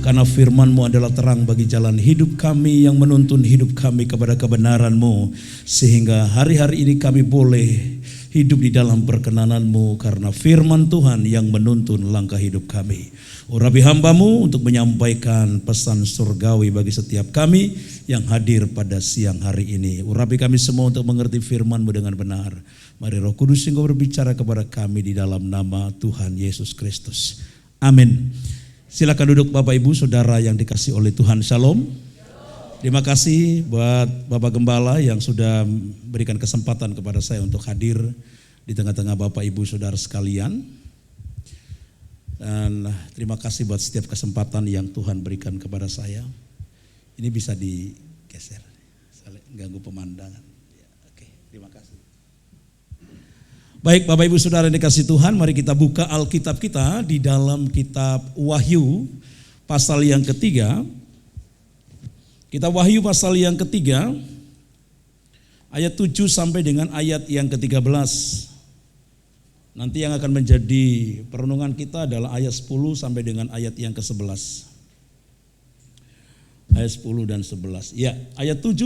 Karena firman-Mu adalah terang bagi jalan hidup kami, yang menuntun hidup kami kepada kebenaran-Mu, sehingga hari-hari ini kami boleh hidup di dalam perkenanan-Mu, karena firman Tuhan yang menuntun langkah hidup kami. Urapi hamba-Mu untuk menyampaikan pesan surgawi bagi setiap kami yang hadir pada siang hari ini. Urapi kami semua untuk mengerti firman-Mu dengan benar. Mari Roh Kudus Engkau berbicara kepada kami di dalam nama Tuhan Yesus Kristus. Amin. Silakan duduk Bapak Ibu Saudara yang dikasihi oleh Tuhan. Shalom. Terima kasih buat Bapak Gembala yang sudah berikan kesempatan kepada saya untuk hadir di tengah-tengah Bapak Ibu Saudara sekalian. Dan terima kasih buat setiap kesempatan yang Tuhan berikan kepada saya. Ini bisa digeser, ganggu pemandangan. Ya, oke, terima kasih. Baik Bapak Ibu Saudara yang dikasihi Tuhan, mari kita buka Alkitab kita di dalam kitab Wahyu pasal yang ketiga. Kitab Wahyu pasal yang ketiga, ayat 7 sampai dengan ayat yang ke-13. Nanti yang akan menjadi perenungan kita adalah ayat 10 sampai dengan ayat yang ke-11. Ayat 10 dan 11. Ya, ayat 7,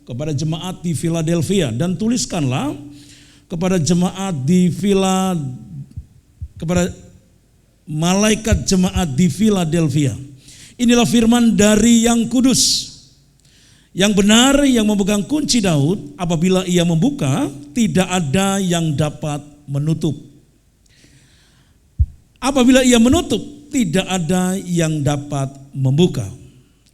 kepada jemaat di Philadelphia, dan tuliskanlah kepada jemaat di kepada malaikat jemaat di Philadelphia. Inilah firman dari yang kudus, yang benar, yang memegang kunci Daud. Apabila ia membuka, tidak ada yang dapat menutup. Apabila ia menutup, tidak ada yang dapat membuka.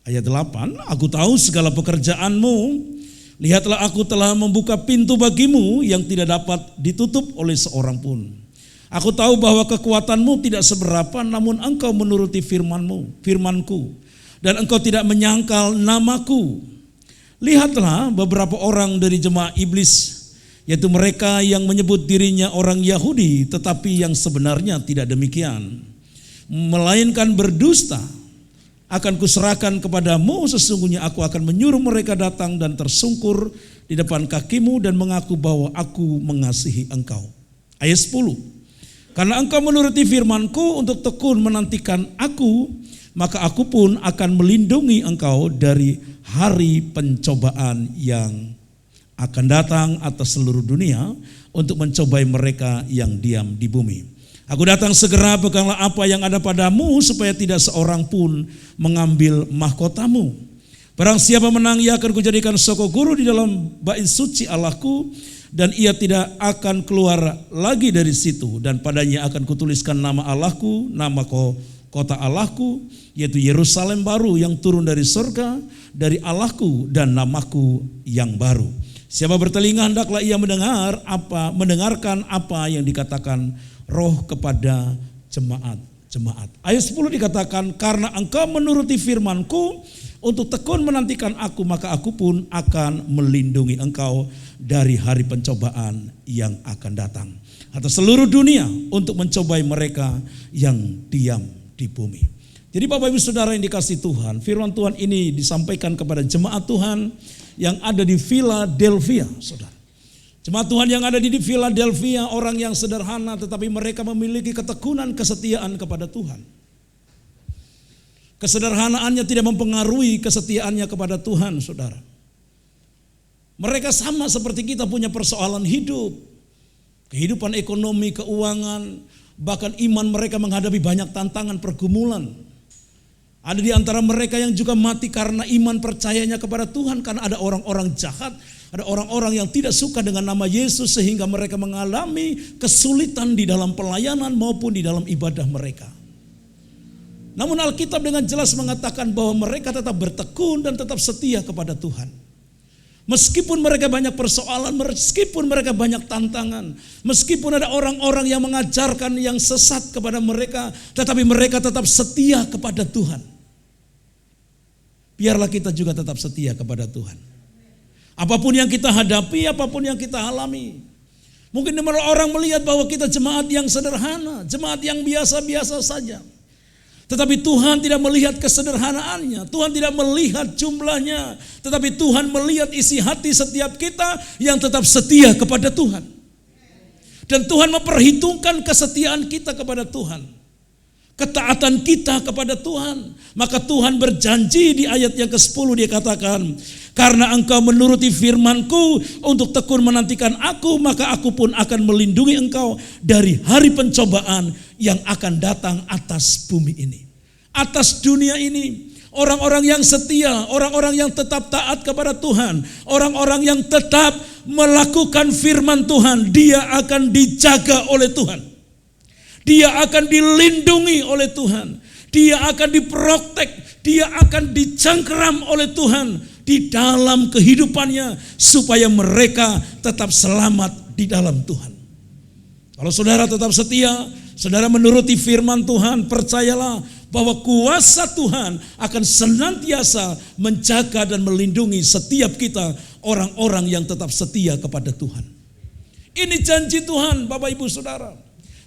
Ayat 8, aku tahu segala pekerjaanmu. Lihatlah, aku telah membuka pintu bagimu yang tidak dapat ditutup oleh seorang pun. Aku tahu bahwa kekuatanmu tidak seberapa, namun engkau menuruti firmanku, dan engkau tidak menyangkal namaku. Lihatlah beberapa orang dari jemaah iblis, yaitu mereka yang menyebut dirinya orang Yahudi, tetapi yang sebenarnya tidak demikian, melainkan berdusta. Akan kuserahkan kepadamu, sesungguhnya aku akan menyuruh mereka datang dan tersungkur di depan kakimu dan mengaku bahwa aku mengasihi engkau. Ayat 10, karena engkau menuruti firmanku untuk tekun menantikan aku, maka aku pun akan melindungi engkau dari hari pencobaan yang akan datang atas seluruh dunia untuk mencobai mereka yang diam di bumi. Aku datang segera, peganglah apa yang ada padamu, supaya tidak seorang pun mengambil mahkotamu. Barang siapa menang, ia akan kujadikan soko guru di dalam bait suci Allahku, dan ia tidak akan keluar lagi dari situ. Dan padanya akan kutuliskan nama Allahku, nama kota Allahku, yaitu Yerusalem baru yang turun dari surga, dari Allahku, dan namaku yang baru. Siapa bertelinga, hendaklah ia mendengarkan apa yang dikatakan Roh kepada jemaat. Ayat 10 dikatakan, karena engkau menuruti firmanku untuk tekun menantikan aku, maka aku pun akan melindungi engkau dari hari pencobaan yang akan datang atas seluruh dunia untuk mencobai mereka yang diam di bumi. Jadi Bapak Ibu Saudara yang dikasihi Tuhan, firman Tuhan ini disampaikan kepada jemaat Tuhan yang ada di Philadelphia, saudara. Jemaat Tuhan yang ada di Philadelphia, orang yang sederhana tetapi mereka memiliki ketekunan kesetiaan kepada Tuhan. Kesederhanaannya tidak mempengaruhi kesetiaannya kepada Tuhan, saudara. Mereka sama seperti kita, punya persoalan hidup, kehidupan ekonomi, keuangan, bahkan iman mereka menghadapi banyak tantangan, pergumulan. Ada di antara mereka yang juga mati karena iman percayanya kepada Tuhan, karena ada orang-orang jahat, ada orang-orang yang tidak suka dengan nama Yesus, sehingga mereka mengalami kesulitan di dalam pelayanan maupun di dalam ibadah mereka. Namun Alkitab dengan jelas mengatakan bahwa mereka tetap bertekun dan tetap setia kepada Tuhan. Meskipun mereka banyak persoalan, meskipun mereka banyak tantangan, meskipun ada orang-orang yang mengajarkan yang sesat kepada mereka, tetapi mereka tetap setia kepada Tuhan. Biarlah kita juga tetap setia kepada Tuhan. Apapun yang kita hadapi, apapun yang kita alami. Mungkin orang melihat bahwa kita jemaat yang sederhana, jemaat yang biasa-biasa saja. Tetapi Tuhan tidak melihat kesederhanaannya, Tuhan tidak melihat jumlahnya, tetapi Tuhan melihat isi hati setiap kita yang tetap setia kepada Tuhan. Dan Tuhan memperhitungkan kesetiaan kita kepada Tuhan. ketaatan kita kepada Tuhan. Maka Tuhan berjanji di ayat yang ke-10 dia katakan, karena engkau menuruti firman-Ku untuk tekun menantikan Aku, maka Aku pun akan melindungi engkau dari hari pencobaan yang akan datang atas bumi ini. Atas dunia ini. Orang-orang yang setia, orang-orang yang tetap taat kepada Tuhan, orang-orang yang tetap melakukan firman Tuhan, dia akan dijaga oleh Tuhan. Dia akan dilindungi oleh Tuhan. Dia akan diprotek, dia akan dicengkeram oleh Tuhan di dalam kehidupannya supaya mereka tetap selamat di dalam Tuhan. Kalau saudara tetap setia, saudara menuruti firman Tuhan, percayalah bahwa kuasa Tuhan akan senantiasa menjaga dan melindungi setiap kita, orang-orang yang tetap setia kepada Tuhan. Ini janji Tuhan, Bapak Ibu Saudara.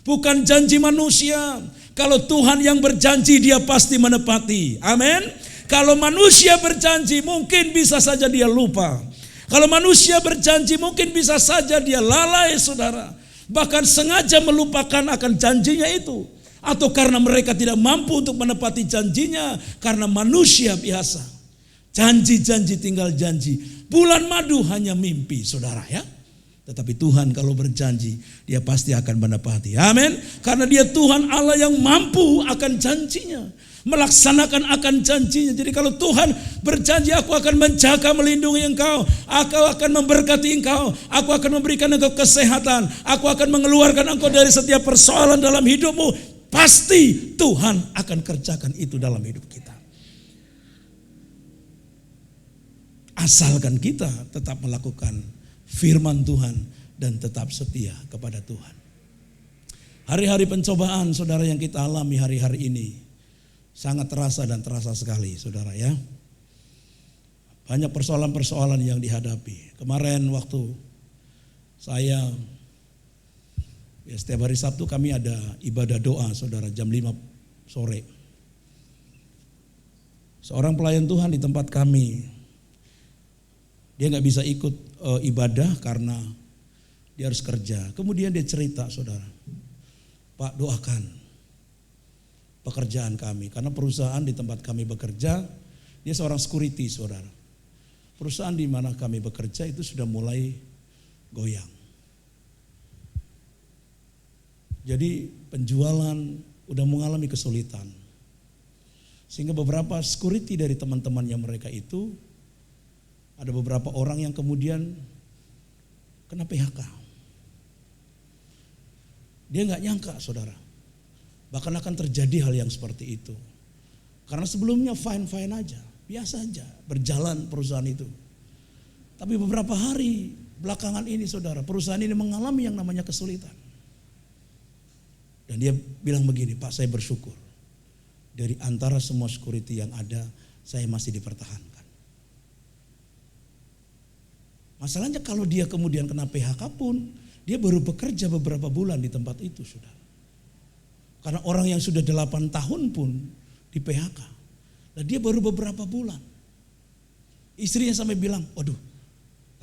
Bukan janji manusia. Kalau Tuhan yang berjanji, dia pasti menepati. Amin. Kalau manusia berjanji, mungkin bisa saja dia lupa. Kalau manusia berjanji, mungkin bisa saja dia lalai, saudara. Bahkan sengaja melupakan akan janjinya itu. Atau karena mereka tidak mampu untuk menepati janjinya, karena manusia biasa. Janji-janji tinggal janji. Bulan madu hanya mimpi, saudara ya. Tetapi Tuhan kalau berjanji, dia pasti akan menepati. Amin. Karena dia Tuhan Allah yang mampu akan janjinya, melaksanakan akan janjinya. Jadi kalau Tuhan berjanji, aku akan menjaga, melindungi engkau, aku akan memberkati engkau, aku akan memberikan engkau kesehatan, aku akan mengeluarkan engkau dari setiap persoalan dalam hidupmu. Pasti Tuhan akan kerjakan itu dalam hidup kita. Asalkan kita tetap melakukan firman Tuhan dan tetap setia kepada Tuhan. Hari-hari pencobaan saudara yang kita alami hari-hari ini sangat terasa dan terasa sekali saudara ya. Banyak persoalan-persoalan yang dihadapi. Kemarin waktu saya setiap hari Sabtu kami ada ibadah doa saudara jam 5 sore. Seorang pelayan Tuhan di tempat kami, dia gak bisa ikut ibadah karena dia harus kerja. Kemudian dia cerita saudara, Pak doakan pekerjaan kami. Karena perusahaan di tempat kami bekerja, dia seorang security saudara. Perusahaan di mana kami bekerja itu sudah mulai goyang. Jadi penjualan udah mengalami kesulitan. Sehingga beberapa security dari teman-temannya mereka itu, ada beberapa orang yang kemudian kena PHK. Dia gak nyangka saudara, bahkan akan terjadi hal yang seperti itu. Karena sebelumnya fine-fine aja, biasa aja berjalan perusahaan itu. Tapi beberapa hari belakangan ini saudara, perusahaan ini mengalami yang namanya kesulitan. Dan dia bilang begini, Pak saya bersyukur. Dari antara semua security yang ada, saya masih dipertahankan. Masalahnya kalau dia kemudian kena PHK pun, dia baru bekerja beberapa bulan di tempat itu sudah. Karena orang yang sudah 8 tahun pun di PHK. Nah dia baru beberapa bulan. Istrinya sampai bilang, waduh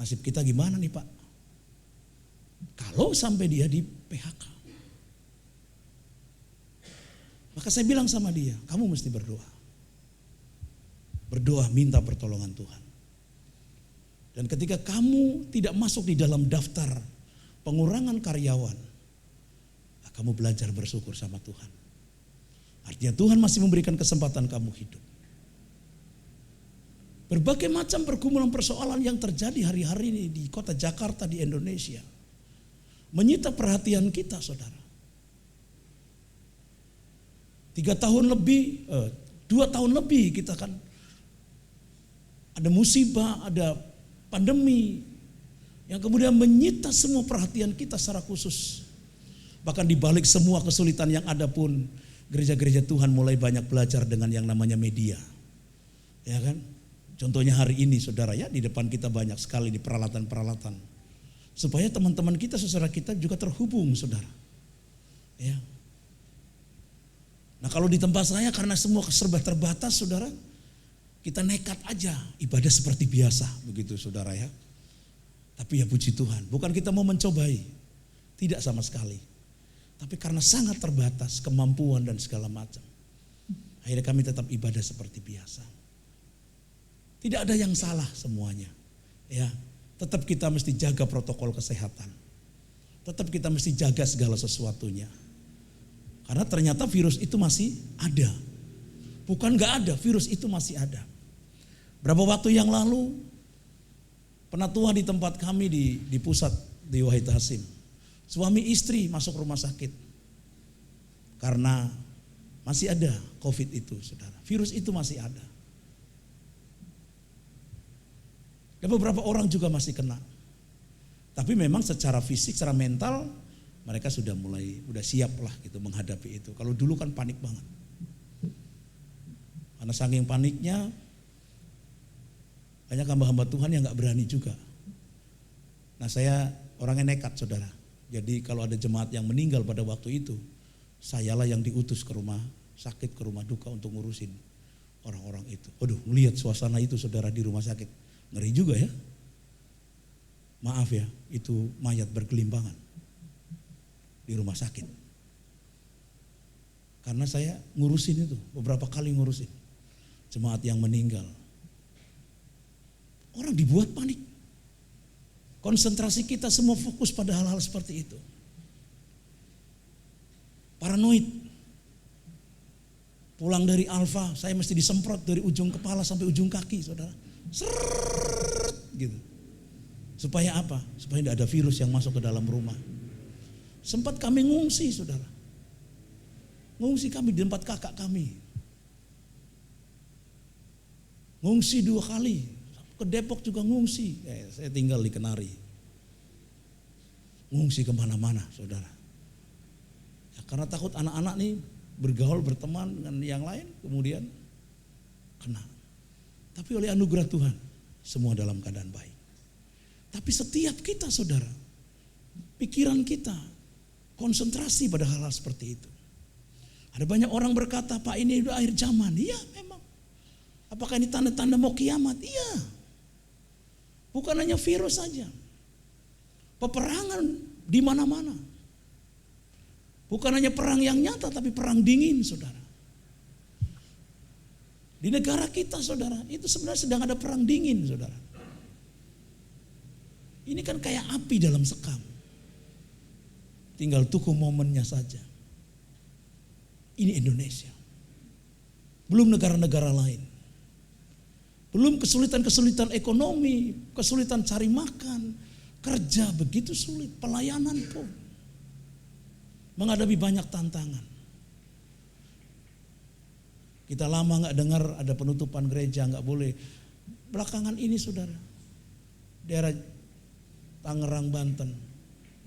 nasib kita gimana nih Pak? Kalau sampai dia di PHK. Maka saya bilang sama dia, kamu mesti berdoa. Berdoa minta pertolongan Tuhan. Dan ketika kamu tidak masuk di dalam daftar pengurangan karyawan, kamu belajar bersyukur sama Tuhan. Artinya Tuhan masih memberikan kesempatan kamu hidup. Berbagai macam pergumulan persoalan yang terjadi hari-hari ini di kota Jakarta, di Indonesia, menyita perhatian kita saudara. 2 tahun lebih kita kan ada musibah, ada pandemi yang kemudian menyita semua perhatian kita secara khusus. Bahkan di balik semua kesulitan yang ada pun, gereja-gereja Tuhan mulai banyak belajar dengan yang namanya media. Ya kan? Contohnya hari ini saudara ya, di depan kita banyak sekali di peralatan-peralatan. Supaya teman-teman kita, saudara kita juga terhubung saudara. Ya. Nah kalau di tempat saya karena semua serba terbatas saudara, kita nekat aja ibadah seperti biasa begitu saudara ya. Tapi ya puji Tuhan, bukan kita mau mencobai, tidak sama sekali. Tapi karena sangat terbatas kemampuan dan segala macam, akhirnya kami tetap ibadah seperti biasa. Tidak ada yang salah semuanya. Ya, tetap kita mesti jaga protokol kesehatan. Tetap kita mesti jaga segala sesuatunya. Karena ternyata virus itu masih ada. Bukan gak ada, virus itu masih ada. Berapa waktu yang lalu, penatua di tempat kami di pusat di Wahid Hasim, suami istri masuk rumah sakit. Karena masih ada COVID itu, saudara. Virus itu masih ada. Dan beberapa orang juga masih kena. Tapi memang secara fisik, secara mental, mereka sudah siap lah gitu menghadapi itu. Kalau dulu kan panik banget. Karena saking paniknya, banyak hamba-hamba Tuhan yang gak berani juga. Nah, saya orangnya nekat, saudara. Jadi kalau ada jemaat yang meninggal pada waktu itu, sayalah yang diutus ke rumah sakit, ke rumah duka untuk ngurusin orang-orang itu. Waduh, melihat suasana itu, saudara, di rumah sakit, ngeri juga ya. Maaf ya, itu mayat bergelimpangan di rumah sakit. Karena saya ngurusin itu, beberapa kali ngurusin jemaat yang meninggal. Orang dibuat panik. Konsentrasi kita semua fokus pada hal-hal seperti itu. Paranoid. Pulang dari Alfa, saya mesti disemprot dari ujung kepala sampai ujung kaki, saudara. Seret, gitu. Supaya apa? Supaya tidak ada virus yang masuk ke dalam rumah. Sempat kami ngungsi, saudara. Ngungsi kami di tempat kakak kami. Ngungsi 2 kali. Ke Depok juga ngungsi. Saya tinggal di Kenari. Ngungsi kemana-mana, saudara. Ya, karena takut anak-anak nih bergaul, berteman dengan yang lain, kemudian kena. Tapi oleh anugerah Tuhan, semua dalam keadaan baik. Tapi setiap kita, saudara, pikiran kita konsentrasi pada hal-hal seperti itu. Ada banyak orang berkata, Pak, ini udah akhir zaman. Iya, memang. Apakah ini tanda-tanda mau kiamat? Iya. Bukan hanya virus saja. Peperangan di mana-mana. Bukan hanya perang yang nyata, tapi perang dingin, saudara. Di negara kita, saudara, itu sebenarnya sedang ada perang dingin, saudara. Ini kan kayak api dalam sekam. Tinggal tunggu momennya saja. Ini Indonesia. Belum negara-negara lain. Belum kesulitan-kesulitan ekonomi, kesulitan cari makan, kerja begitu sulit, pelayanan pun. Menghadapi banyak tantangan. Kita lama gak dengar ada penutupan gereja, gak boleh. Belakangan ini, saudara, daerah Tangerang, Banten,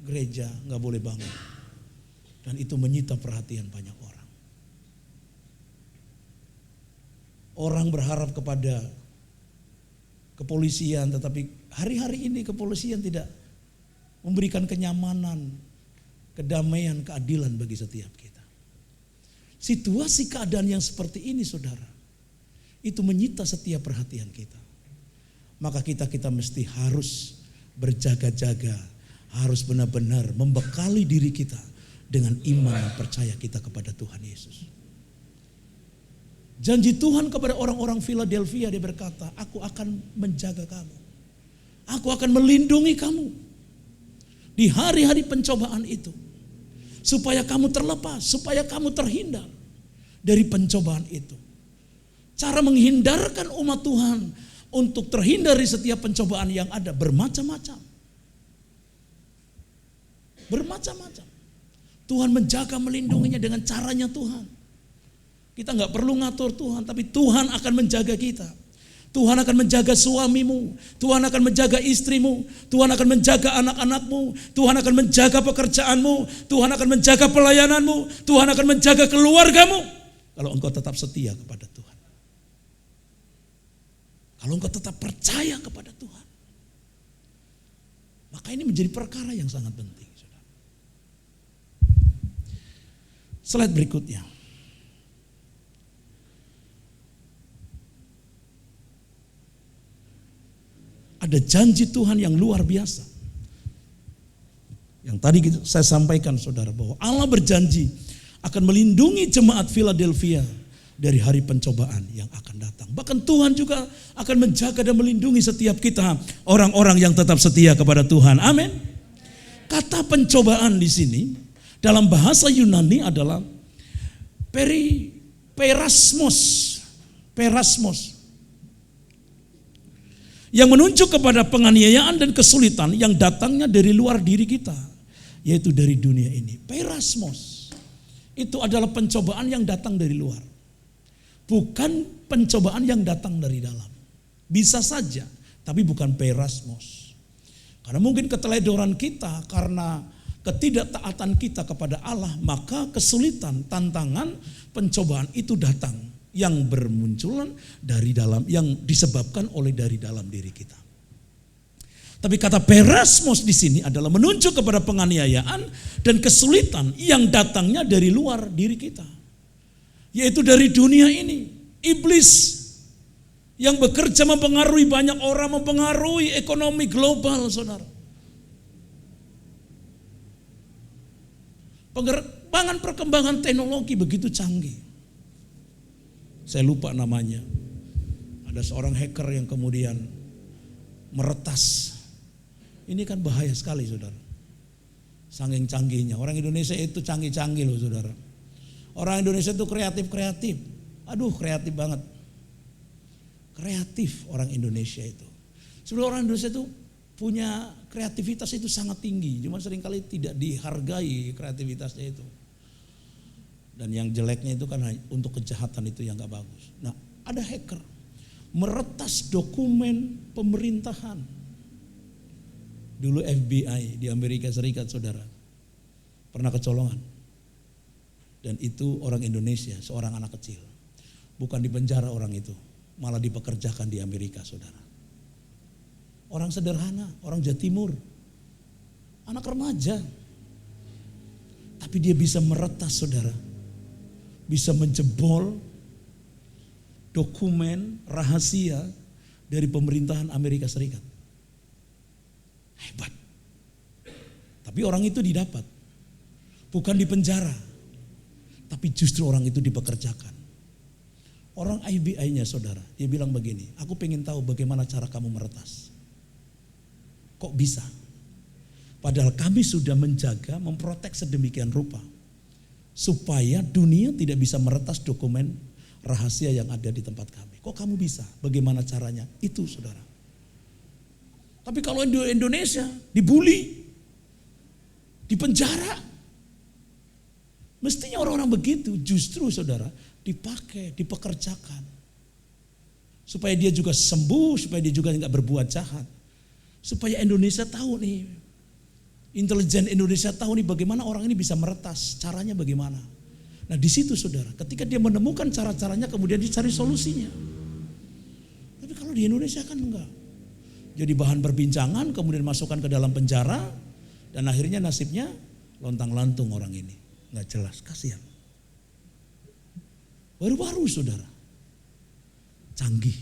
gereja gak boleh bangun. Dan itu menyita perhatian banyak orang. Orang berharap kepada kepolisian, tetapi hari-hari ini kepolisian tidak memberikan kenyamanan, kedamaian, keadilan bagi setiap kita. Situasi keadaan yang seperti ini, saudara, itu menyita setiap perhatian kita. Maka kita mesti harus berjaga-jaga, harus benar-benar membekali diri kita dengan iman dan percaya kita kepada Tuhan Yesus. Janji Tuhan kepada orang-orang Philadelphia, dia berkata, aku akan menjaga kamu. Aku akan melindungi kamu di hari-hari pencobaan itu. Supaya kamu terlepas, supaya kamu terhindar dari pencobaan itu. Cara menghindarkan umat Tuhan untuk terhindar dari setiap pencobaan yang ada bermacam-macam. Bermacam-macam. Tuhan menjaga, melindunginya dengan caranya Tuhan. Kita gak perlu ngatur Tuhan, tapi Tuhan akan menjaga kita. Tuhan akan menjaga suamimu, Tuhan akan menjaga istrimu, Tuhan akan menjaga anak-anakmu, Tuhan akan menjaga pekerjaanmu, Tuhan akan menjaga pelayananmu, Tuhan akan menjaga keluargamu. Kalau engkau tetap setia kepada Tuhan. Kalau engkau tetap percaya kepada Tuhan. Maka ini menjadi perkara yang sangat penting. Slide berikutnya. Ada janji Tuhan yang luar biasa. Yang Yang tadi saya sampaikan saudara, bahwa Allah berjanji akan melindungi jemaat Philadelphia dari hari pencobaan yang akan datang. Bahkan Tuhan juga akan menjaga dan melindungi setiap kita, orang-orang yang tetap setia kepada Tuhan. Amin. Kata pencobaan di sini dalam bahasa Yunani adalah perasmos. Yang menunjuk kepada penganiayaan dan kesulitan yang datangnya dari luar diri kita, yaitu dari dunia ini. Perasmos itu adalah pencobaan yang datang dari luar, bukan pencobaan yang datang dari dalam. Bisa saja, tapi bukan perasmos. Karena mungkin keteledoran kita, karena ketidaktaatan kita kepada Allah, maka kesulitan, tantangan, pencobaan itu datang yang bermunculan dari dalam, yang disebabkan oleh dari dalam diri kita. Tapi kata perasmos di sini adalah menunjuk kepada penganiayaan dan kesulitan yang datangnya dari luar diri kita, yaitu dari dunia ini. Iblis yang bekerja mempengaruhi banyak orang, mempengaruhi ekonomi global, saudara. Perkembangan teknologi begitu canggih. Saya lupa namanya. Ada seorang hacker yang kemudian meretas. Ini kan bahaya sekali, saudara. Saking canggihnya. Orang Indonesia itu canggih-canggih loh, saudara. Orang Indonesia itu kreatif-kreatif. Aduh, kreatif banget. Kreatif orang Indonesia itu. Sebenarnya orang Indonesia itu punya kreativitas itu sangat tinggi. Cuma seringkali tidak dihargai kreativitasnya itu. Dan yang jeleknya itu kan untuk kejahatan itu yang gak bagus. Nah, ada hacker meretas dokumen pemerintahan. Dulu FBI di Amerika Serikat, saudara, pernah kecolongan. Dan itu orang Indonesia, seorang anak kecil. Bukan di penjara orang itu, malah dipekerjakan di Amerika, saudara. Orang sederhana, orang Jawa Timur, anak remaja. Tapi dia bisa meretas, saudara. Bisa menjebol dokumen rahasia dari pemerintahan Amerika Serikat. Hebat. Tapi orang itu didapat. Bukan di penjara. Tapi justru orang itu dipekerjakan. Orang FBI-nya, saudara, dia bilang begini, aku pengen tahu bagaimana cara kamu meretas. Kok bisa? Padahal kami sudah menjaga, memprotek sedemikian rupa, supaya dunia tidak bisa meretas dokumen rahasia yang ada di tempat kami. Kok kamu bisa? Bagaimana caranya? Itu, saudara. Tapi kalau di Indonesia dibully, dipenjara, mestinya orang-orang begitu justru, saudara, dipakai, dipekerjakan. Supaya dia juga sembuh, supaya dia juga enggak berbuat jahat. Supaya Indonesia tahu nih, intelijen Indonesia tahu nih bagaimana orang ini bisa meretas, caranya bagaimana. Nah di situ, saudara, ketika dia menemukan cara-caranya kemudian dicari solusinya. Tapi kalau di Indonesia kan enggak. Jadi bahan perbincangan, kemudian masukkan ke dalam penjara, dan akhirnya nasibnya lontang-lantung orang ini. Enggak jelas, kasihan. Baru-baru, saudara, canggih.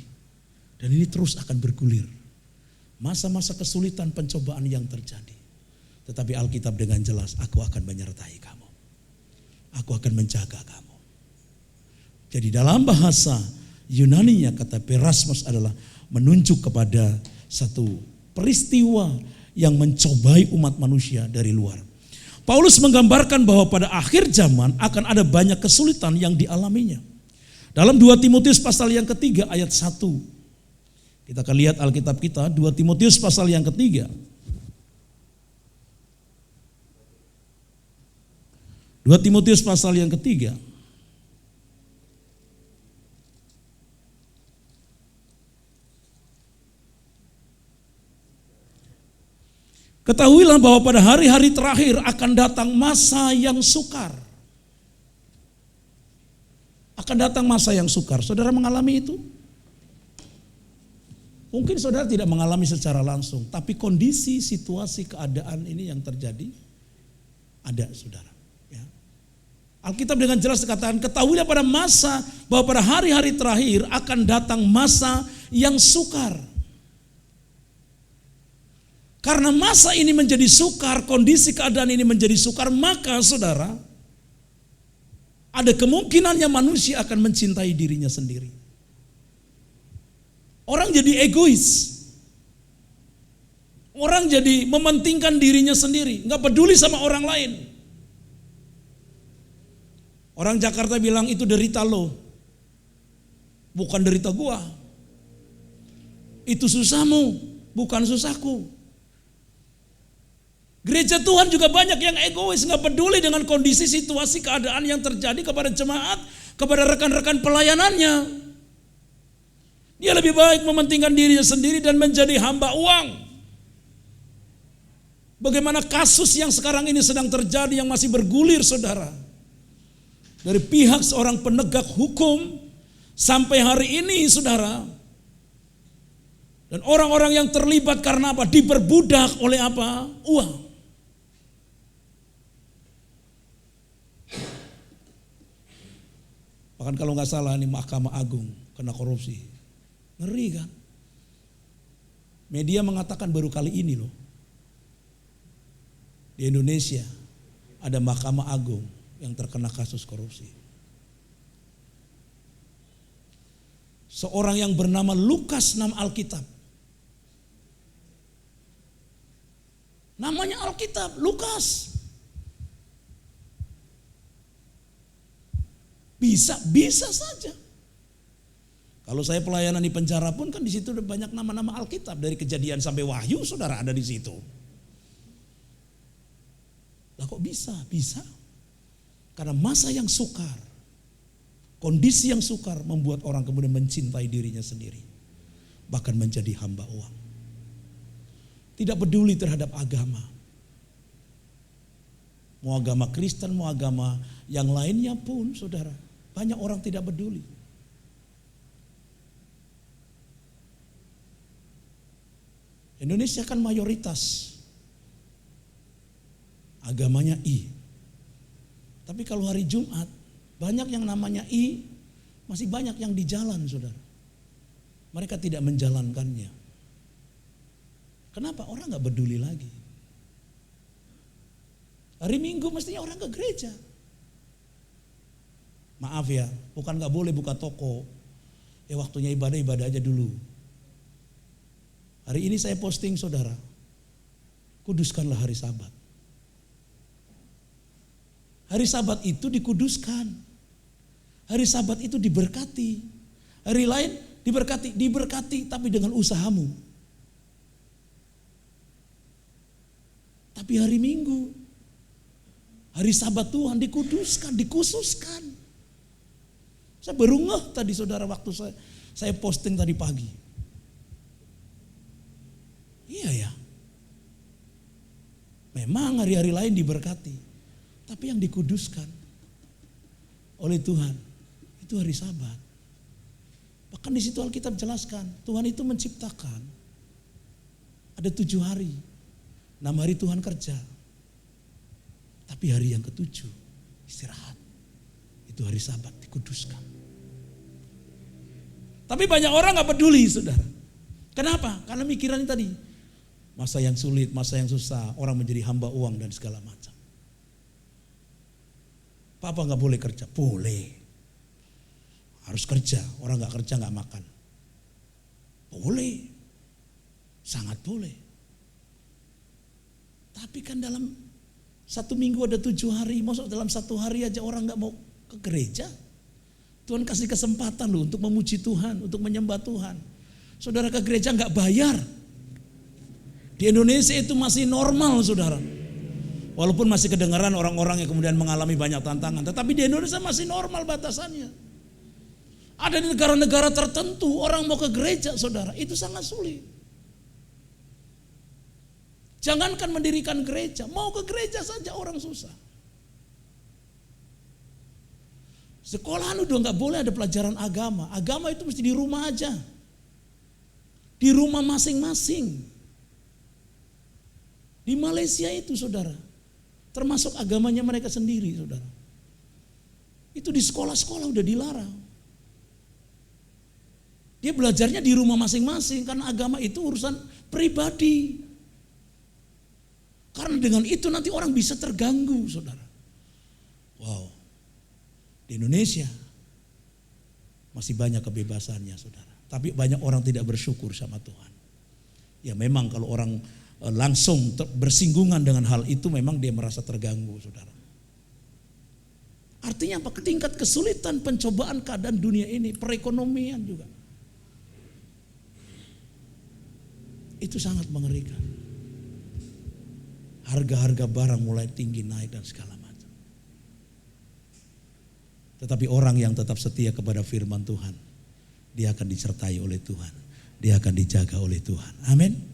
Dan ini terus akan bergulir. Masa-masa kesulitan, pencobaan yang terjadi. Tetapi Alkitab dengan jelas, aku akan menyertai kamu. Aku akan menjaga kamu. Jadi dalam bahasa Yunaninya kata perasmos adalah menunjuk kepada satu peristiwa yang mencobai umat manusia dari luar. Paulus menggambarkan bahwa pada akhir zaman akan ada banyak kesulitan yang dialaminya. Dalam 2 Timotius pasal yang ketiga ayat 1. Kita akan lihat Alkitab kita, 2 Timotius pasal yang ketiga. 2 Timotius pasal yang ketiga. Ketahuilah bahwa pada hari-hari terakhir akan datang masa yang sukar. Akan datang masa yang sukar. Saudara mengalami itu? Mungkin saudara tidak mengalami secara langsung, tapi kondisi, situasi, keadaan ini yang terjadi ada, saudara. Ya. Alkitab dengan jelas dikatakan, ketahuilah pada masa bahwa pada hari-hari terakhir akan datang masa yang sukar. Karena masa ini menjadi sukar, kondisi keadaan ini menjadi sukar, maka saudara, ada kemungkinannya manusia akan mencintai dirinya sendiri. Orang jadi egois. Orang jadi mementingkan dirinya sendiri, nggak peduli sama orang lain. Orang Jakarta bilang itu derita lo, bukan derita gua. Itu susahmu, bukan susahku. Gereja Tuhan juga banyak yang egois, nggak peduli dengan kondisi, situasi, keadaan yang terjadi kepada jemaat, kepada rekan-rekan pelayanannya. Dia lebih baik mementingkan dirinya sendiri dan menjadi hamba uang. Bagaimana kasus yang sekarang ini sedang terjadi yang masih bergulir, saudara. Dari pihak seorang penegak hukum sampai hari ini, saudara. Dan orang-orang yang terlibat karena apa? Diperbudak oleh apa? Uang. Bahkan kalau nggak salah ini Mahkamah Agung kena korupsi. Ngeri kan? Media mengatakan baru kali ini loh. Di Indonesia ada Mahkamah Agung yang terkena kasus korupsi. Seorang yang bernama Lukas, nama Alkitab. Namanya Alkitab, Lukas. Bisa saja. Kalau saya pelayanan di penjara pun kan di situ ada banyak nama-nama Alkitab, dari Kejadian sampai Wahyu, saudara, ada di situ. Lah kok bisa? Bisa. Karena masa yang sukar, kondisi yang sukar membuat orang kemudian mencintai dirinya sendiri. Bahkan menjadi hamba uang. Tidak peduli terhadap agama. Mau agama Kristen, mau agama yang lainnya pun, saudara. Banyak orang tidak peduli. Indonesia kan mayoritas agamanya I. Tapi kalau hari Jumat, banyak yang namanya I, masih banyak yang di jalan, saudara. Mereka tidak menjalankannya. Kenapa? Orang gak peduli lagi. Hari Minggu mestinya orang ke gereja. Maaf ya, bukan gak boleh buka toko. Ya waktunya ibadah aja dulu. Hari ini saya posting, saudara. Kuduskanlah hari Sabat. Hari Sabat itu dikuduskan. Hari Sabat itu diberkati. Hari lain diberkati tapi dengan usahamu. Tapi hari Minggu, hari Sabat Tuhan dikuduskan, dikhususkan. Saya baru ngeh tadi, saudara, waktu saya posting tadi pagi. Iya ya. Memang hari-hari lain diberkati. Tapi yang dikuduskan oleh Tuhan itu hari Sabat. Bahkan di situ Alkitab jelaskan, Tuhan itu menciptakan ada 7 hari. 6 hari Tuhan kerja. Tapi hari yang ke-7 istirahat. Itu hari Sabat dikuduskan. Tapi banyak orang gak peduli, saudara. Kenapa? Karena mikirannya tadi. Masa yang sulit, masa yang susah, orang menjadi hamba uang dan segala macam. Papa gak boleh kerja? Boleh. Harus kerja, orang gak kerja gak makan. Boleh. Sangat boleh. Tapi kan dalam 1 minggu ada 7 hari, maksud dalam 1 hari aja orang gak mau ke gereja. Tuhan kasih kesempatan loh untuk memuji Tuhan, untuk menyembah Tuhan. Saudara ke gereja gak bayar. Di Indonesia itu masih normal, saudara. Walaupun masih kedengaran orang-orang yang kemudian mengalami banyak tantangan. Tetapi di Indonesia masih normal batasannya. Ada di negara-negara tertentu orang mau ke gereja, saudara, itu sangat sulit. Jangankan mendirikan gereja, mau ke gereja saja orang susah. Sekolahan udah gak boleh ada pelajaran agama. Agama itu mesti di rumah aja. Di rumah masing-masing. Di Malaysia itu, saudara, termasuk agamanya mereka sendiri, saudara. Itu di sekolah-sekolah udah dilarang. Dia belajarnya di rumah masing-masing karena agama itu urusan pribadi. Karena dengan itu nanti orang bisa terganggu, saudara. Wow, di Indonesia masih banyak kebebasannya, saudara. Tapi banyak orang tidak bersyukur sama Tuhan. Ya memang kalau orang langsung bersinggungan dengan hal itu memang dia merasa terganggu, saudara. Artinya apa? Tingkat kesulitan, pencobaan keadaan dunia ini, perekonomian juga. Itu sangat mengerikan. Harga-harga barang mulai tinggi naik dan segala macam. Tetapi orang yang tetap setia kepada firman Tuhan, dia akan disertai oleh Tuhan. Dia akan dijaga oleh Tuhan. Amin.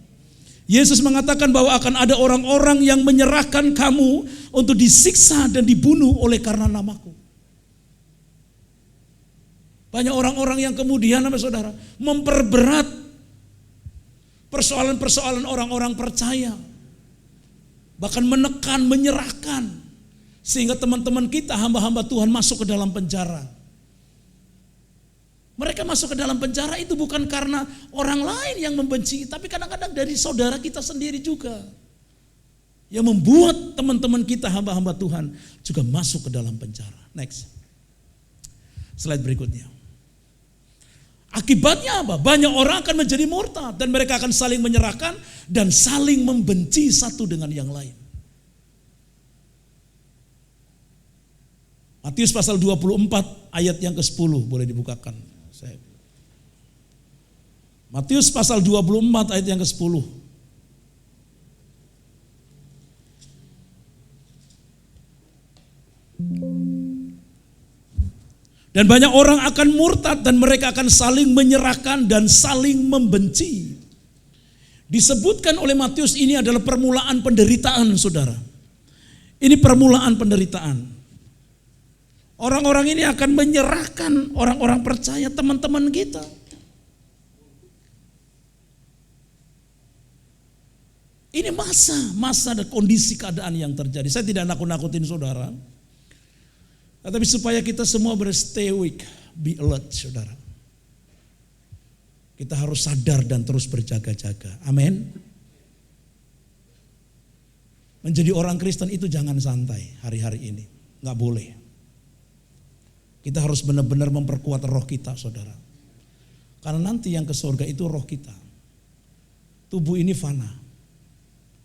Yesus mengatakan bahwa akan ada orang-orang yang menyerahkan kamu untuk disiksa dan dibunuh oleh karena namaku. Banyak orang-orang yang kemudian, saudara, memperberat persoalan-persoalan orang-orang percaya. Bahkan menekan, menyerahkan. Sehingga teman-teman kita, hamba-hamba Tuhan masuk ke dalam penjara. Mereka masuk ke dalam penjara itu bukan karena orang lain yang membenci, tapi kadang-kadang dari saudara kita sendiri juga. Yang membuat teman-teman kita, hamba-hamba Tuhan, juga masuk ke dalam penjara. Next. Slide berikutnya. Akibatnya apa? Banyak orang akan menjadi murtad dan mereka akan saling menyerahkan dan saling membenci satu dengan yang lain. Matius pasal 24 ayat yang ke-10 boleh dibukakan. Matius pasal 24 ayat yang ke-10. Dan banyak orang akan murtad dan mereka akan saling menyerahkan dan saling membenci. Disebutkan oleh Matius ini adalah permulaan penderitaan, saudara. Ini permulaan penderitaan. Orang-orang ini akan menyerahkan orang-orang percaya, teman-teman kita. Ini masa dan kondisi keadaan yang terjadi. Saya tidak nakut-nakutin saudara. Tapi supaya kita semua stay awake, be alert, saudara. Kita harus sadar dan terus berjaga-jaga. Amin. Menjadi orang Kristen itu jangan santai hari-hari ini. Gak boleh. Kita harus benar-benar memperkuat roh kita, saudara. Karena nanti yang ke surga itu roh kita. Tubuh ini fana.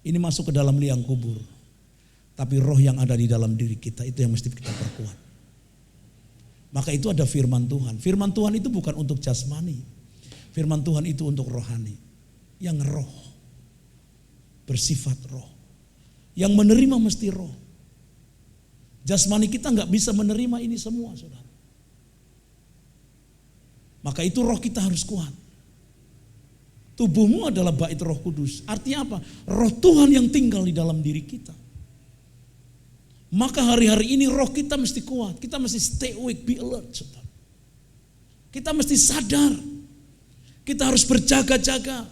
Ini masuk ke dalam liang kubur. Tapi roh yang ada di dalam diri kita itu yang mesti kita perkuat. Maka itu ada firman Tuhan. Firman Tuhan itu bukan untuk jasmani. Firman Tuhan itu untuk rohani. Yang roh. Bersifat roh. Yang menerima mesti roh. Jasmani kita gak bisa menerima ini semua, saudara. Maka itu roh kita harus kuat. Tubuhmu adalah bait Roh Kudus. Artinya apa? Roh Tuhan yang tinggal di dalam diri kita. Maka hari-hari ini roh kita mesti kuat. Kita mesti stay awake, be alert, saudara. Kita mesti sadar. Kita harus berjaga-jaga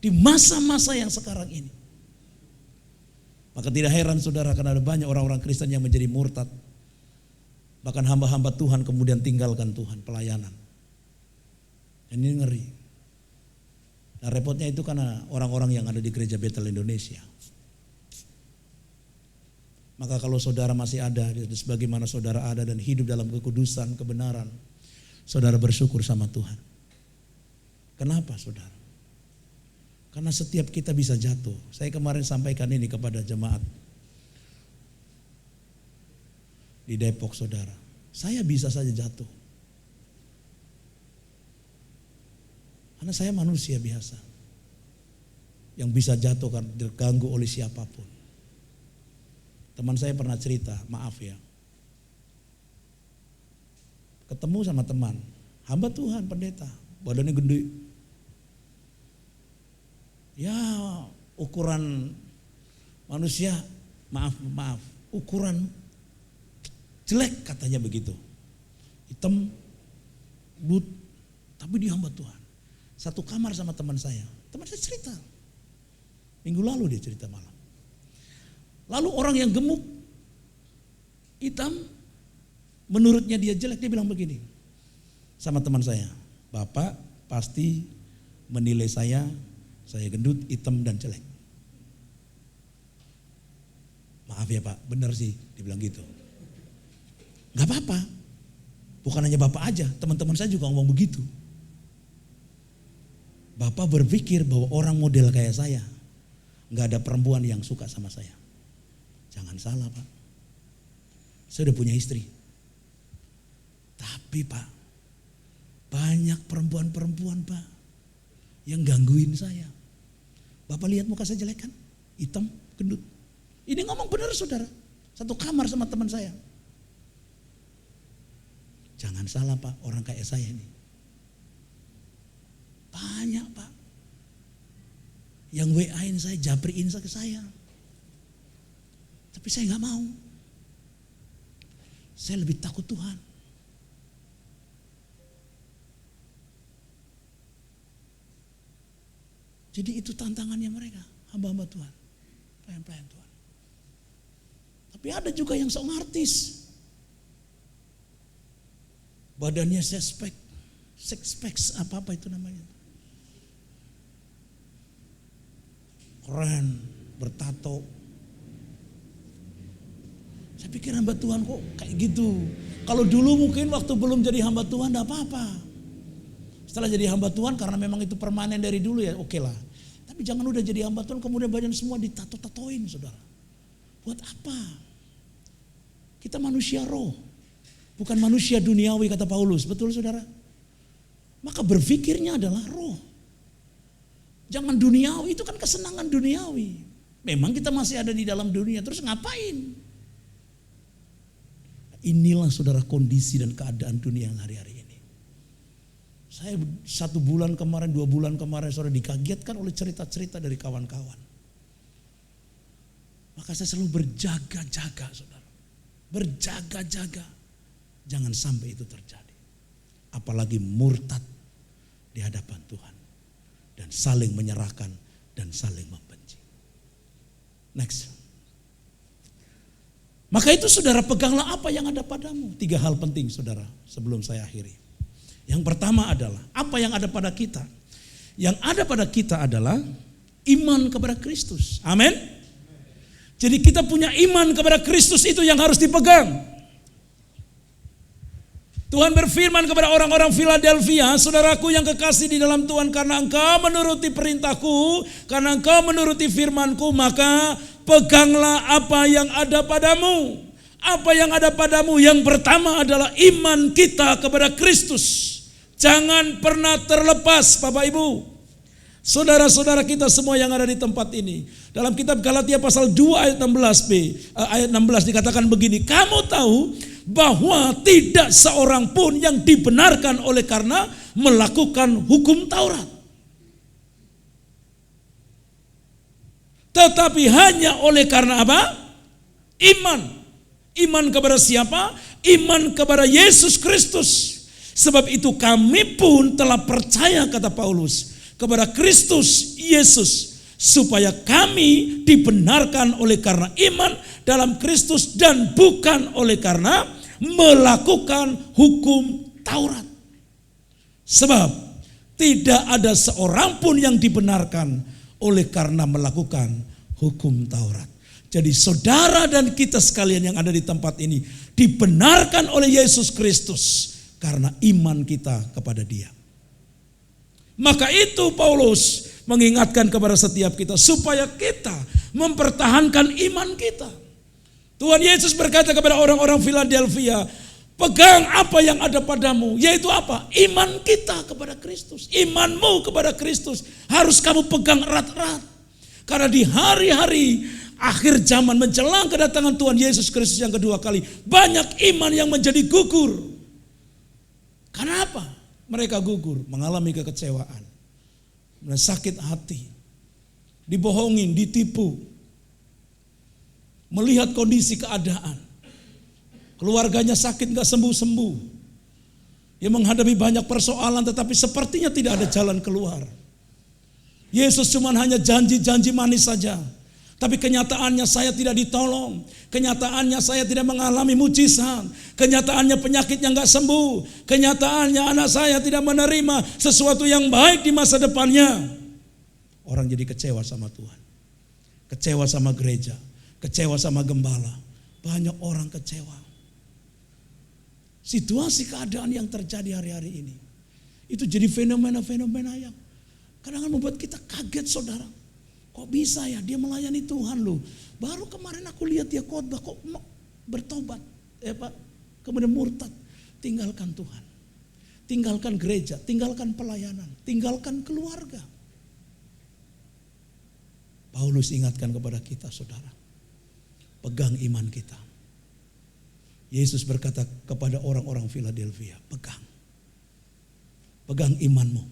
di masa-masa yang sekarang ini. Maka tidak heran saudara, karena ada banyak orang-orang Kristen yang menjadi murtad. Bahkan hamba-hamba Tuhan kemudian tinggalkan Tuhan, pelayanan. Dan ini ngeri. Nah repotnya itu karena orang-orang yang ada di gereja Bethel Indonesia. Maka kalau saudara masih ada, sebagaimana saudara ada dan hidup dalam kekudusan, kebenaran, saudara bersyukur sama Tuhan. Kenapa saudara? Karena setiap kita bisa jatuh. Saya kemarin sampaikan ini kepada jemaat di Depok, saudara. Saya bisa saja jatuh. Karena saya manusia biasa. Yang bisa jatuh karena terganggu oleh siapapun. Teman saya pernah cerita, maaf ya. Ketemu sama teman, hamba Tuhan, pendeta, badannya gede. Ya ukuran manusia, maaf, ukuran jelek katanya begitu. Hitam, but, tapi dia hamba Tuhan. Satu kamar sama teman saya cerita. Minggu lalu dia cerita malam. Lalu orang yang gemuk, hitam, menurutnya dia jelek, dia bilang begini sama teman saya, Bapak pasti menilai saya gendut, hitam dan jelek. Maaf ya Pak, benar sih dibilang gitu. Gak apa-apa, bukan hanya Bapak aja, teman-teman saya juga ngomong begitu. Bapak berpikir bahwa orang model kayak saya, gak ada perempuan yang suka sama saya. Jangan salah Pak, saya udah punya istri. Tapi Pak, banyak perempuan-perempuan Pak yang gangguin saya. Bapak lihat muka saya jelek kan? Hitam, gendut. Ini ngomong benar saudara, satu kamar sama teman saya. Jangan salah Pak, orang kayak saya ini. Banyak Pak. Yang WA-in saya, jabriin ke saya. Tapi saya gak mau. Saya lebih takut Tuhan. Jadi itu tantangannya mereka, hamba-hamba Tuhan. Pelayan-pelayan Tuhan. Tapi ada juga yang sok artis. Badannya six pack, apa itu namanya. Keren, bertato. Saya pikir hamba Tuhan kok kayak gitu. Kalau dulu mungkin waktu belum jadi hamba Tuhan enggak apa-apa. Setelah jadi hamba Tuhan karena memang itu permanen dari dulu ya oke lah. Tapi jangan udah jadi hamba Tuhan kemudian badan semua ditato-tatoin saudara. Buat apa? Kita manusia roh. Bukan manusia duniawi kata Paulus. Betul saudara? Maka berpikirnya adalah roh. Jangan duniawi, itu kan kesenangan duniawi. Memang kita masih ada di dalam dunia, terus ngapain? Inilah saudara kondisi dan keadaan dunia yang hari-hari ini. Saya 1 bulan kemarin, 2 bulan kemarin saudara dikagetkan oleh cerita-cerita dari kawan-kawan. Maka saya selalu berjaga-jaga saudara. Berjaga-jaga. Jangan sampai itu terjadi. Apalagi murtad di hadapan Tuhan. Dan saling menyerahkan dan saling membenci. Next. Maka itu saudara peganglah apa yang ada padamu. 3 hal penting saudara sebelum saya akhiri. Yang pertama adalah apa yang ada pada kita. Yang ada pada kita adalah iman kepada Kristus. Amin. Jadi kita punya iman kepada Kristus itu yang harus dipegang. Tuhan berfirman kepada orang-orang Philadelphia, saudaraku yang kekasih di dalam Tuhan, karena engkau menuruti perintahku, karena engkau menuruti firmanku, maka peganglah apa yang ada padamu. Apa yang ada padamu? Yang pertama adalah iman kita kepada Kristus. Jangan pernah terlepas Bapak Ibu. Saudara-saudara kita semua yang ada di tempat ini. Dalam kitab Galatia pasal 2 ayat 16b, ayat 16 dikatakan begini, kamu tahu bahwa tidak seorang pun yang dibenarkan oleh karena melakukan hukum Taurat. Tetapi hanya oleh karena apa? Iman. Iman kepada siapa? Iman kepada Yesus Kristus. Sebab itu kami pun telah percaya kata Paulus kepada Kristus Yesus. Supaya kami dibenarkan oleh karena iman dalam Kristus dan bukan oleh karena melakukan hukum Taurat. Sebab tidak ada seorang pun yang dibenarkan oleh karena melakukan hukum Taurat. Jadi saudara dan kita sekalian yang ada di tempat ini dibenarkan oleh Yesus Kristus karena iman kita kepada Dia. Maka itu Paulus mengingatkan kepada setiap kita supaya kita mempertahankan iman kita. Tuhan Yesus berkata kepada orang-orang Philadelphia, pegang apa yang ada padamu, yaitu apa? Iman kita kepada Kristus. Imanmu kepada Kristus harus kamu pegang erat-erat. Karena di hari-hari akhir zaman menjelang kedatangan Tuhan Yesus Kristus yang kedua kali, banyak iman yang menjadi gugur. Karena apa? Mereka gugur, mengalami kekecewaan, sakit hati, dibohongin, ditipu, melihat kondisi keadaan, keluarganya sakit gak sembuh-sembuh, dia menghadapi banyak persoalan tetapi sepertinya tidak ada jalan keluar. Yesus cuma hanya janji-janji manis saja. Tapi kenyataannya saya tidak ditolong. Kenyataannya saya tidak mengalami mujizat. Kenyataannya penyakitnya gak sembuh. Kenyataannya anak saya tidak menerima sesuatu yang baik di masa depannya. Orang jadi kecewa sama Tuhan. Kecewa sama gereja. kecewa sama gembala. Banyak orang kecewa. Situasi keadaan yang terjadi hari-hari ini, itu jadi fenomena-fenomena yang kadang-kadang membuat kita kaget, saudara. Kok bisa ya dia melayani Tuhan loh. Baru kemarin aku lihat dia khotbah kok bertobat. Kemudian murtad. Tinggalkan Tuhan. Tinggalkan gereja, tinggalkan pelayanan, tinggalkan keluarga. Paulus ingatkan kepada kita, saudara. Pegang iman kita. Yesus berkata kepada orang-orang Philadelphia, pegang. Pegang imanmu.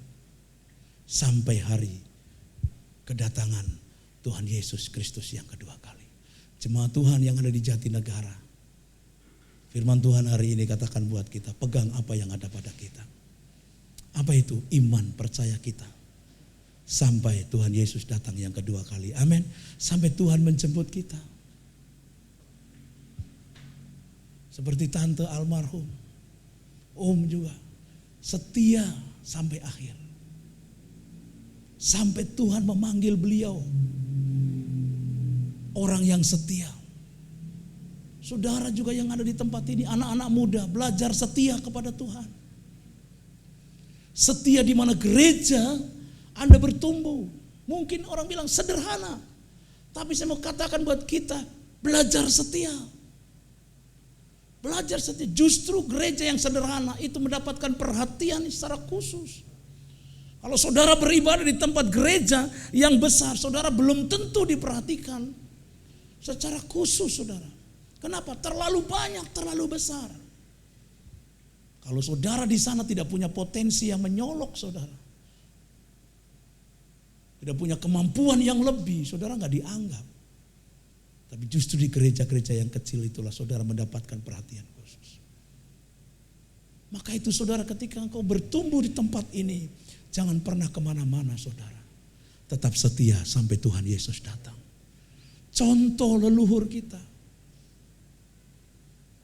Sampai hari kedatangan Tuhan Yesus Kristus yang kedua kali. Jemaat Tuhan yang ada di Jatinegara. Firman Tuhan hari ini katakan buat kita, pegang apa yang ada pada kita. Apa itu? Iman percaya kita. Sampai Tuhan Yesus datang yang kedua kali. Amin. Sampai Tuhan menjemput kita. Seperti tante almarhum. Om juga. Setia sampai akhir. Sampai Tuhan memanggil beliau. Orang yang setia. Saudara juga yang ada di tempat ini. Anak-anak muda belajar setia kepada Tuhan. Setia di mana gereja Anda bertumbuh. Mungkin orang bilang sederhana. Tapi saya mau katakan buat kita. Belajar setia. Belajar setia. Justru gereja yang sederhana itu mendapatkan perhatian secara khusus. Kalau saudara beribadah di tempat gereja yang besar, saudara belum tentu diperhatikan secara khusus, saudara. Kenapa? Terlalu banyak, terlalu besar. Kalau saudara di sana tidak punya potensi yang menyolok, saudara. Tidak punya kemampuan yang lebih, saudara nggak dianggap. Tapi justru di gereja-gereja yang kecil itulah saudara mendapatkan perhatian khusus. Maka itu saudara ketika engkau bertumbuh di tempat ini, jangan pernah kemana-mana saudara. Tetap setia sampai Tuhan Yesus datang. Contoh leluhur kita.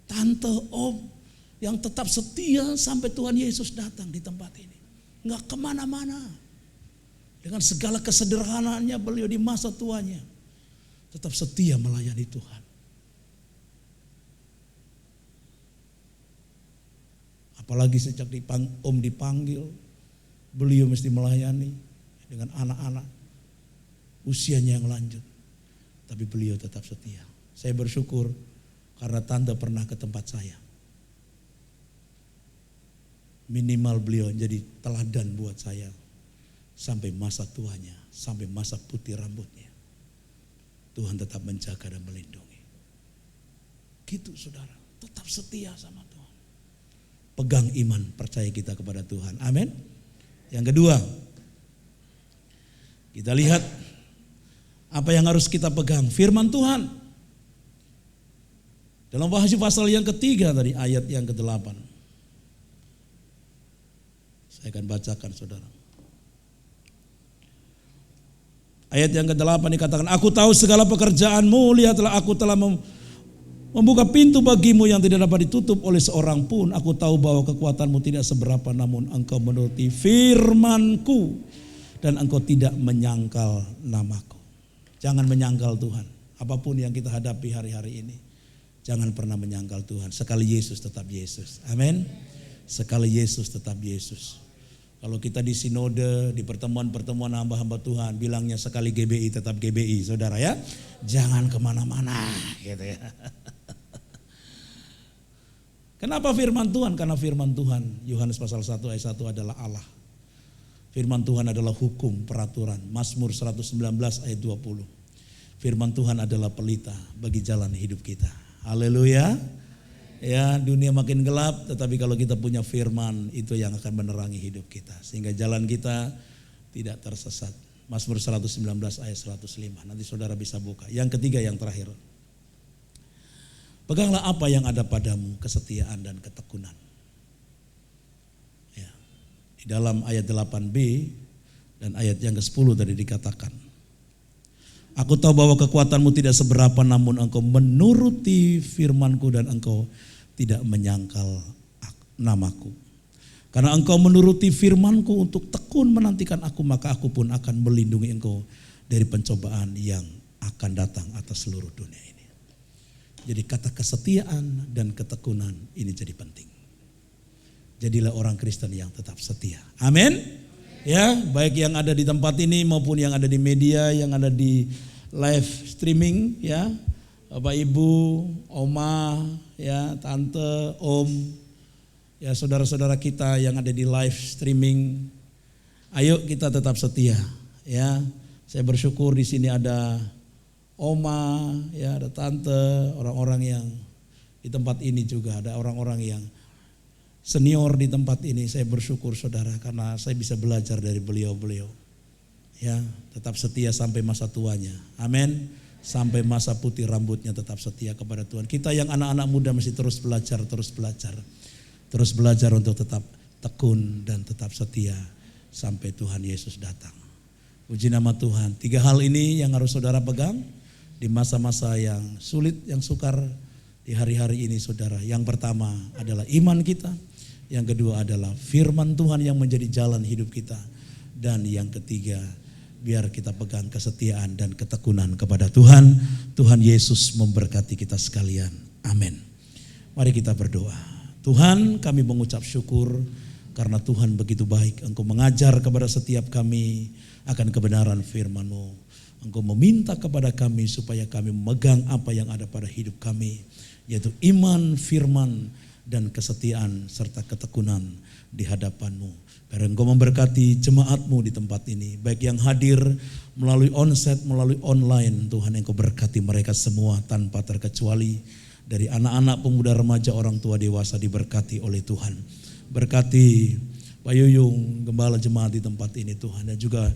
Tante, om yang tetap setia sampai Tuhan Yesus datang di tempat ini. Enggak kemana-mana. Dengan segala kesederhanaannya beliau di masa tuanya. Tetap setia melayani Tuhan. Apalagi sejak om dipanggil, beliau mesti melayani dengan anak-anak usianya yang lanjut. Tapi beliau tetap setia. Saya bersyukur karena tante pernah ke tempat saya. Minimal beliau jadi teladan buat saya. Sampai masa tuanya, sampai masa putih rambutnya. Tuhan tetap menjaga dan melindungi. Gitu saudara, tetap setia sama Tuhan. Pegang iman, percaya kita kepada Tuhan. Amin. Yang kedua, kita lihat apa yang harus kita pegang. Firman Tuhan. Dalam Wahyu pasal yang ketiga tadi, ayat yang ke-8. Saya akan bacakan saudara. Ayat yang ke-8 dikatakan, aku tahu segala pekerjaanmu, lihatlah aku telah membuka pintu bagimu yang tidak dapat ditutup oleh seorang pun. Aku tahu bahwa kekuatanmu tidak seberapa, namun engkau menuruti firmanku dan engkau tidak menyangkal namaku. Jangan menyangkal Tuhan. Apapun yang kita hadapi hari-hari ini, jangan pernah menyangkal Tuhan. Sekali Yesus tetap Yesus. Amin. Sekali Yesus tetap Yesus. Kalau kita di sinode, di pertemuan-pertemuan hamba-hamba Tuhan, bilangnya sekali GBI tetap GBI, saudara ya. Jangan kemana-mana gitu ya. Kenapa firman Tuhan? Karena firman Tuhan, Yohanes pasal 1 ayat 1 adalah Allah. Firman Tuhan adalah hukum, peraturan. Mazmur 119 ayat 20. Firman Tuhan adalah pelita bagi jalan hidup kita. Haleluya. Ya, dunia makin gelap, tetapi kalau kita punya firman, itu yang akan menerangi hidup kita. Sehingga jalan kita tidak tersesat. Mazmur 119 ayat 105. Nanti saudara bisa buka. Yang ketiga, yang terakhir. Peganglah apa yang ada padamu, kesetiaan dan ketekunan. Ya. Di dalam ayat 8b dan ayat yang ke-10 tadi dikatakan. Aku tahu bahwa kekuatanmu tidak seberapa, namun engkau menuruti firmanku dan engkau tidak menyangkal namaku. Karena engkau menuruti firmanku untuk tekun menantikan aku, maka aku pun akan melindungi engkau dari pencobaan yang akan datang atas seluruh dunia ini. Jadi kata kesetiaan dan ketekunan ini jadi penting. Jadilah orang Kristen yang tetap setia. Amin. Ya, baik yang ada di tempat ini maupun yang ada di media, yang ada di live streaming, ya, Bapak Ibu, Oma, ya, Tante, Om, ya, saudara-saudara kita yang ada di live streaming. Ayo kita tetap setia, ya. Saya bersyukur di sini ada Oma, ya, ada Tante, orang-orang yang di tempat ini juga ada orang-orang yang senior di tempat ini. Saya bersyukur saudara karena saya bisa belajar dari beliau-beliau. Ya, tetap setia sampai masa tuanya. Amin. Sampai masa putih rambutnya tetap setia kepada Tuhan. Kita yang anak-anak muda mesti terus belajar. Terus belajar untuk tetap tekun dan tetap setia sampai Tuhan Yesus datang. Puji nama Tuhan. 3 hal ini yang harus saudara pegang di masa-masa yang sulit, yang sukar di hari-hari ini saudara. Yang pertama adalah iman kita. Yang kedua adalah firman Tuhan yang menjadi jalan hidup kita. Dan yang ketiga, biar kita pegang kesetiaan dan ketekunan kepada Tuhan. Tuhan Yesus memberkati kita sekalian. Amin. Mari kita berdoa. Tuhan, kami mengucap syukur karena Tuhan begitu baik. Engkau mengajar kepada setiap kami akan kebenaran firman-Mu. Engkau meminta kepada kami supaya kami memegang apa yang ada pada hidup kami, yaitu iman, firman, dan kesetiaan serta ketekunan di hadapan-Mu. Biar Engkau memberkati jemaat-Mu di tempat ini, baik yang hadir melalui onsite, melalui online. Tuhan, Engkau berkati mereka semua tanpa terkecuali. Dari anak-anak, pemuda, remaja, orang tua, dewasa diberkati oleh Tuhan. Berkati Pak Yuyung, gembala jemaat di tempat ini Tuhan, dan juga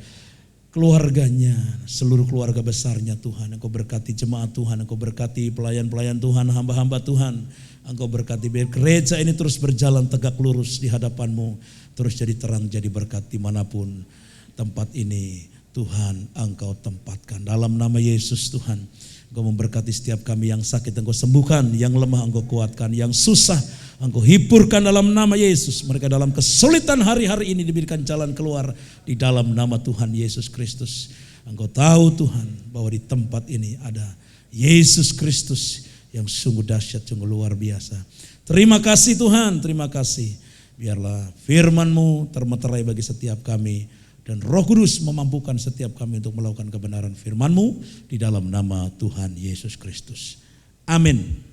keluarganya, seluruh keluarga besarnya Tuhan. Engkau berkati jemaat Tuhan, Engkau berkati pelayan-pelayan Tuhan, hamba-hamba Tuhan. Engkau berkati biar gereja ini terus berjalan tegak lurus di hadapan-Mu. Terus jadi terang, jadi berkat dimanapun tempat ini Tuhan Engkau tempatkan. Dalam nama Yesus Tuhan, Engkau memberkati setiap kami yang sakit, Engkau sembuhkan, yang lemah Engkau kuatkan, yang susah Engkau hiburkan dalam nama Yesus. Mereka dalam kesulitan hari-hari ini diberikan jalan keluar di dalam nama Tuhan Yesus Kristus. Engkau tahu Tuhan bahwa di tempat ini ada Yesus Kristus yang sungguh dahsyat, sungguh luar biasa. Terima kasih Tuhan, terima kasih. Biarlah firman-Mu termeterai bagi setiap kami. Dan Roh Kudus memampukan setiap kami untuk melakukan kebenaran firman-Mu di dalam nama Tuhan Yesus Kristus. Amin.